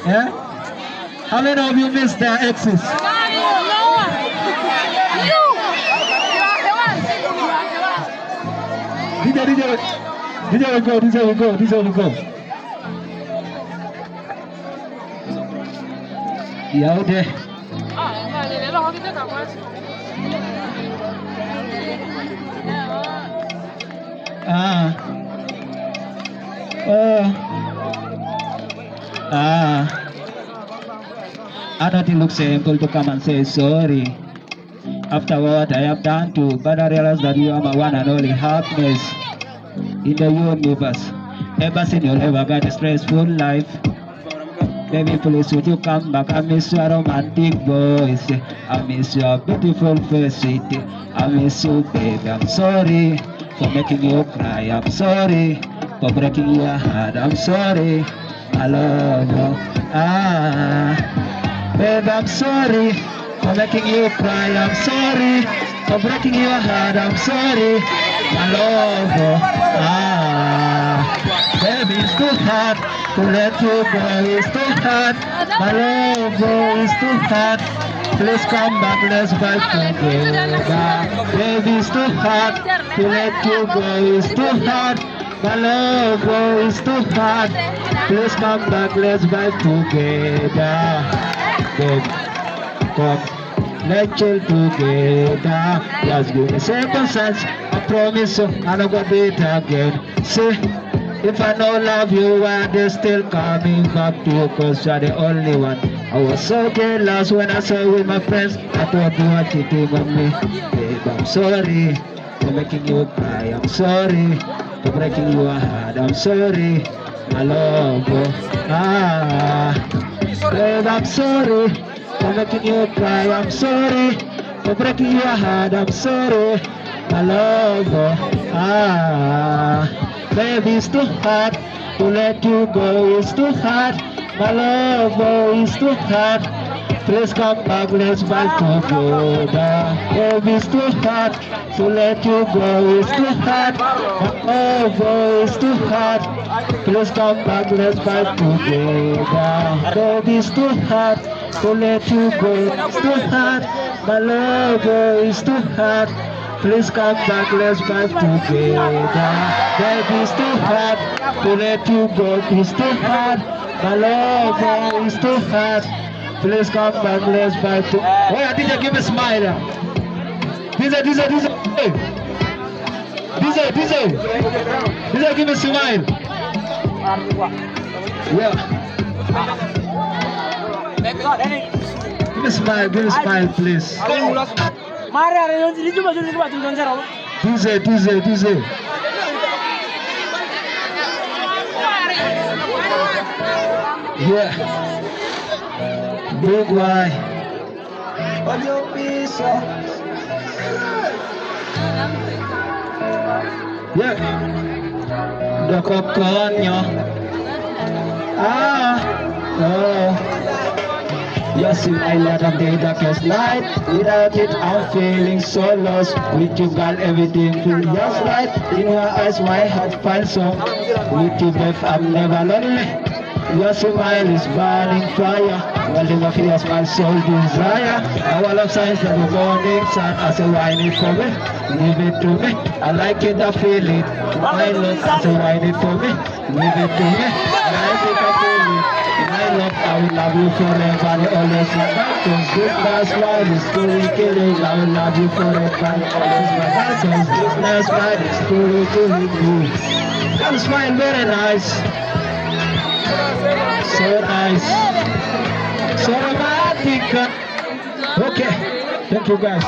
Yeah? How many of you missed their exes? DJ will go, DJ will go, DJ will go. Yeah, okay. I thought it looked simple to come and say sorry after what I have done to, but I realize that you are my one and only happiness in the universe. Ever since you ever got a stressful life, baby, please would you come back? I miss your romantic voice. I miss your beautiful face, sweetie. I miss you, baby. I'm sorry for making you cry. I'm sorry for breaking your heart. I'm sorry. I love you. Baby, I'm sorry for making you cry. I'm sorry for breaking your heart. I'm sorry. I love you. Baby, it's too hard to let you go. It's too hard. My love, oh, it's too hard. Please come back, let's fight together. Baby, it's too hard to let you go. It's too hard. My love, oh, it's too hard. Please come back, let's fight together. Baby, come, let's chill together. Just give me a second chance. I promise you, I'm not gonna do it again. See, if I don't love you, why they still coming back to you? Cause you're the only one. I was so jealous when I saw you with my friends. I thought you were cheating on me. Babe, I'm sorry for making you cry. I'm sorry for breaking your heart. I'm sorry, my love. Babe, I'm sorry for making you cry. I'm sorry for breaking your heart. I'm sorry, my love. Baby, it's too hard to let you go. It's too hard, my love. Oh, it's too hard. Please come back, let's fight together. Baby, it's too hard to let you go. It's too hard, my love. Oh, it's too hard. Please come back, let's fight together. Baby, it's too hard to let you go. It's too hard, my love. Oh, it's too hard. Please come back, let's fight together. Baby, it's too hard to let you go. It's too hard, my love. Oh, it's too hard. Please come back, let's fight together. Oh, yeah, DJ, give me a smile. DJ. Hey. DJ, give me a smile. Yeah. Give me a smile, please. DJ. Yeah. Big Y. Yeah. The coconyo. Yes, in I let of the darkest night. Without it, I'm feeling so lost. With you, girl, everything feels just right. In your eyes, my heart finds some. With you, babe, I'm never lonely. Your smile is burning fire. Welding of yours, my soul desire. Our love signs that the morning sun. I say, wine it for me, give it to me. I like it, I feel it. My love, I say, wine it for me, give it to me. I like it, I feel it. My love, I will love you forever. I always love you. Cause this last ride is truly killing. I will love you forever. I always love you. Cause this last ride is truly killing you. Come smile, very nice. So nice. So romantic. Okay. Thank you guys.